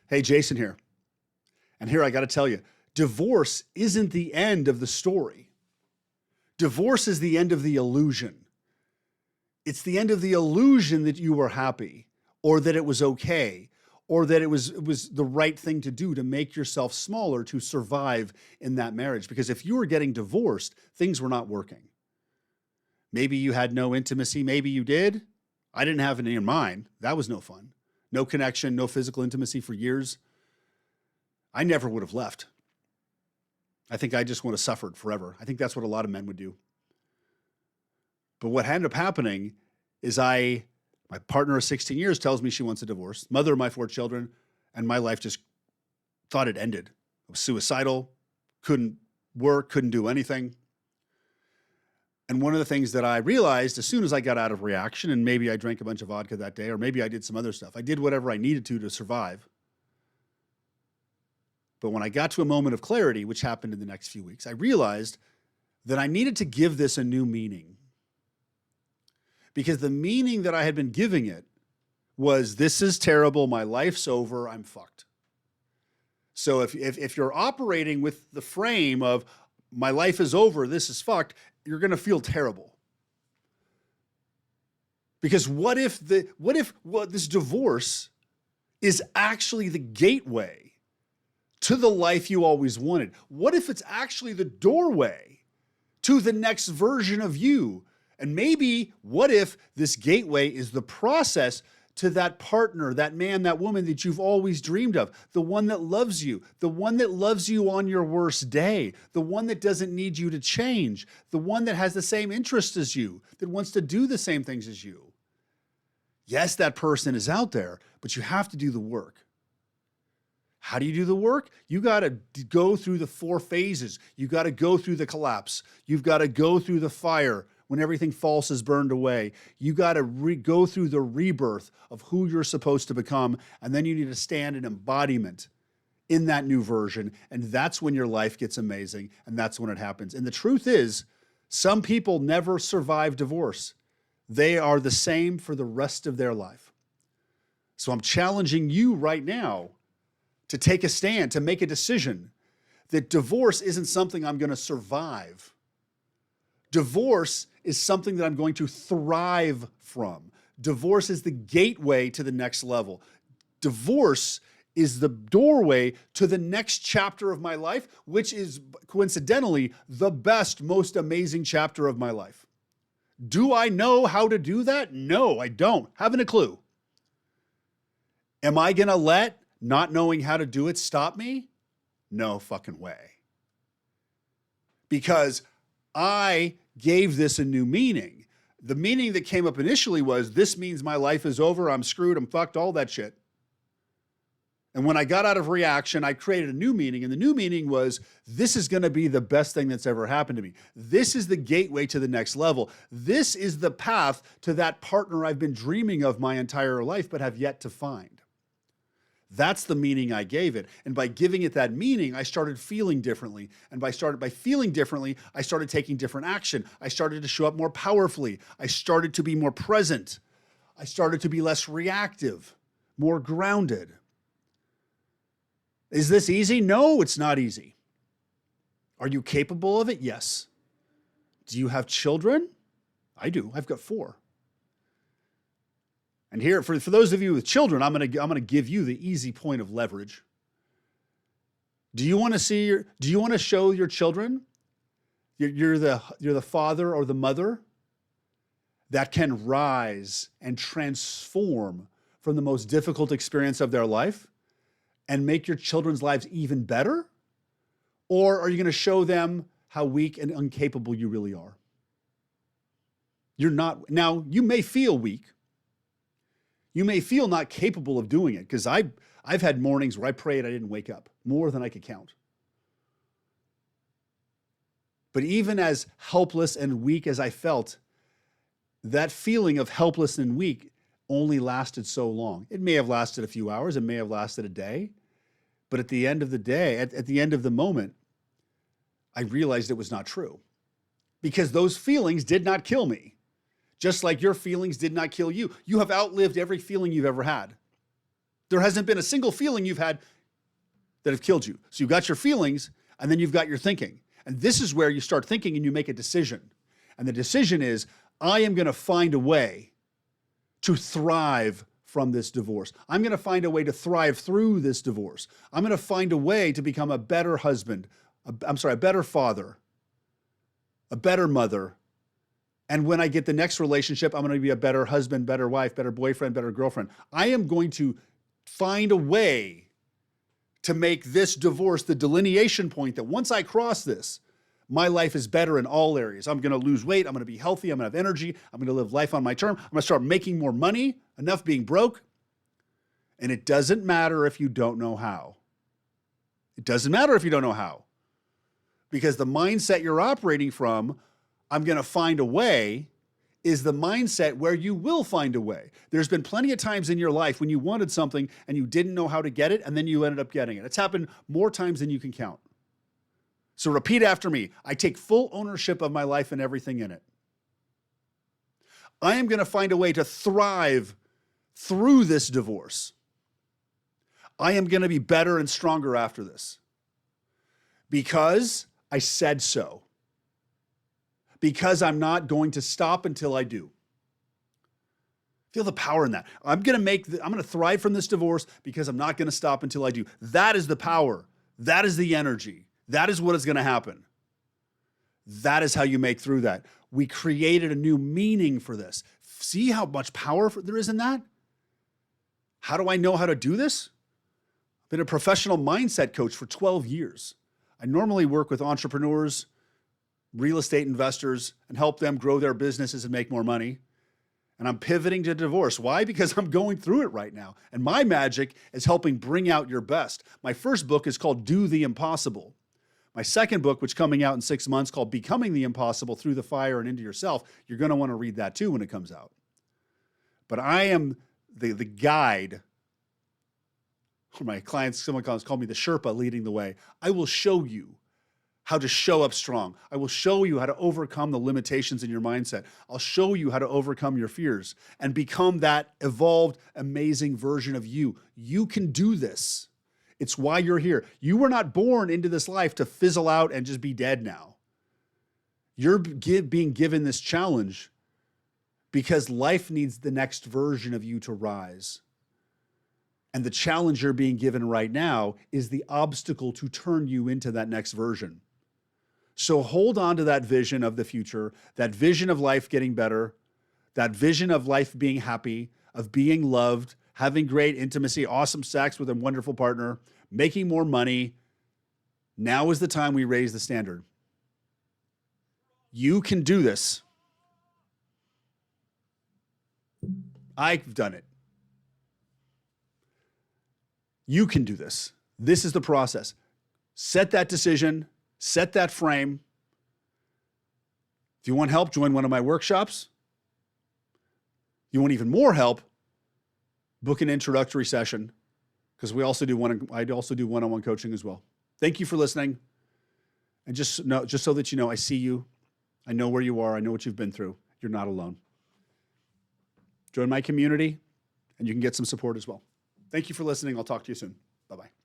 Hey, Jason here. And here I got to tell you, divorce isn't the end of the story. Divorce is the end of the illusion. It's the end of the illusion that you were happy or that it was okay or that it was the right thing to do to make yourself smaller to survive in that marriage. Because if you were getting divorced, things were not working. Maybe you had no intimacy. Maybe you did. I didn't have any in mine. That was no fun. No connection, no physical intimacy for years. I never would have left. I think I just would have suffered forever. I think that's what a lot of men would do. But what ended up happening is my partner of 16 years tells me she wants a divorce, mother of my 4 children, and my life just thought it ended. I was suicidal, couldn't work, couldn't do anything. And one of the things that I realized as soon as I got out of reaction, and maybe I drank a bunch of vodka that day, or maybe I did some other stuff. I did whatever I needed to survive. But when I got to a moment of clarity, which happened in the next few weeks, I realized that I needed to give this a new meaning. Because the meaning that I had been giving it was, this is terrible, my life's over, I'm fucked. So if you're operating with the frame of, my life is over, this is fucked, you're going to feel terrible. Because what if this divorce is actually the gateway to the life you always wanted? What if it's actually the doorway to the next version of you? And maybe what if this gateway is the process to that partner, that man, that woman that you've always dreamed of, the one that loves you on your worst day, the one that doesn't need you to change, the one that has the same interests as you, that wants to do the same things as you. Yes, that person is out there, but you have to do the work. How do you do the work? You got to go through the 4 phases. You got to go through the collapse. You've got to go through the fire when everything false is burned away. You got to go through the rebirth of who you're supposed to become. And then you need to stand in embodiment in that new version. And that's when your life gets amazing. And that's when it happens. And the truth is, some people never survive divorce. They are the same for the rest of their life. So I'm challenging you right now to take a stand, to make a decision that divorce isn't something I'm going to survive. Divorce is something that I'm going to thrive from. Divorce is the gateway to the next level. Divorce is the doorway to the next chapter of my life, which is coincidentally the best, most amazing chapter of my life. Do I know how to do that? No, I don't. Haven't a clue. Am I going to let not knowing how to do it stop me? No fucking way. Because I gave this a new meaning. The meaning that came up initially was, this means my life is over, I'm screwed, I'm fucked, all that shit. And when I got out of reaction, I created a new meaning. And the new meaning was, this is going to be the best thing that's ever happened to me. This is the gateway to the next level. This is the path to that partner I've been dreaming of my entire life, but have yet to find. That's the meaning I gave it. And by giving it that meaning, I started feeling differently. And by feeling differently, I started taking different action. I started to show up more powerfully. I started to be more present. I started to be less reactive, more grounded. Is this easy? No, it's not easy. Are you capable of it? Yes. Do you have children? I do. I've got 4. And here, for those of you with children, I'm gonna give you the easy point of leverage. Do you want to show your children you're the father or the mother that can rise and transform from the most difficult experience of their life and make your children's lives even better? Or are you going to show them how weak and incapable you really are? You're not. Now, you may feel weak. You may feel not capable of doing it, because I've had mornings where I prayed I didn't wake up, more than I could count. But even as helpless and weak as I felt, that feeling of helpless and weak only lasted so long. It may have lasted a few hours, it may have lasted a day, but at the end of the day, at the end of the moment, I realized it was not true, because those feelings did not kill me. Just like your feelings did not kill you. You have outlived every feeling you've ever had. There hasn't been a single feeling you've had that have killed you. So you've got your feelings, and then you've got your thinking. And this is where you start thinking and you make a decision. And the decision is, I am going to find a way to thrive from this divorce. I'm going to find a way to thrive through this divorce. I'm going to find a way to become a better husband, a better father, a better mother. And when I get the next relationship, I'm going to be a better husband, better wife, better boyfriend, better girlfriend. I am going to find a way to make this divorce the delineation point that once I cross this, my life is better in all areas. I'm going to lose weight. I'm going to be healthy. I'm going to have energy. I'm going to live life on my term. I'm going to start making more money, enough being broke. And it doesn't matter if you don't know how. It doesn't matter if you don't know how. Because the mindset you're operating from, I'm going to find a way, is the mindset where you will find a way. There's been plenty of times in your life when you wanted something and you didn't know how to get it, and then you ended up getting it. It's happened more times than you can count. So repeat after me. I take full ownership of my life and everything in it. I am going to find a way to thrive through this divorce. I am going to be better and stronger after this because I said so. Because I'm not going to stop until I do. Feel the power in that. I'm going to thrive from this divorce because I'm not going to stop until I do. That is the power. That is the energy. That is what is going to happen. That is how you make through that. We created a new meaning for this. See how much power there is in that? How do I know how to do this? I've been a professional mindset coach for 12 years. I normally work with entrepreneurs, real estate investors, and help them grow their businesses and make more money. And I'm pivoting to divorce. Why? Because I'm going through it right now. And my magic is helping bring out your best. My first book is called Do the Impossible. My second book, which is coming out in 6 months, called Becoming the Impossible Through the Fire and Into Yourself. You're going to want to read that too when it comes out. But I am the guide. My clients, someone call me the Sherpa leading the way. I will show you how to show up strong. I will show you how to overcome the limitations in your mindset. I'll show you how to overcome your fears and become that evolved, amazing version of you. You can do this. It's why you're here. You were not born into this life to fizzle out and just be dead now. You're being given this challenge because life needs the next version of you to rise. And the challenge you're being given right now is the obstacle to turn you into that next version. So hold on to that vision of the future, that vision of life getting better, that vision of life being happy, of being loved, having great intimacy, awesome sex with a wonderful partner, making more money. Now is the time we raise the standard. You can do this. I've done it. You can do this. This is the process. Set that decision. Set that frame. If you want help, join one of my workshops. If you want even more help, book an introductory session because I also do one-on-one coaching as well. Thank you for listening. And just so that you know, I see you. I know where you are. I know what you've been through. You're not alone. Join my community and you can get some support as well. Thank you for listening. I'll talk to you soon. Bye-bye.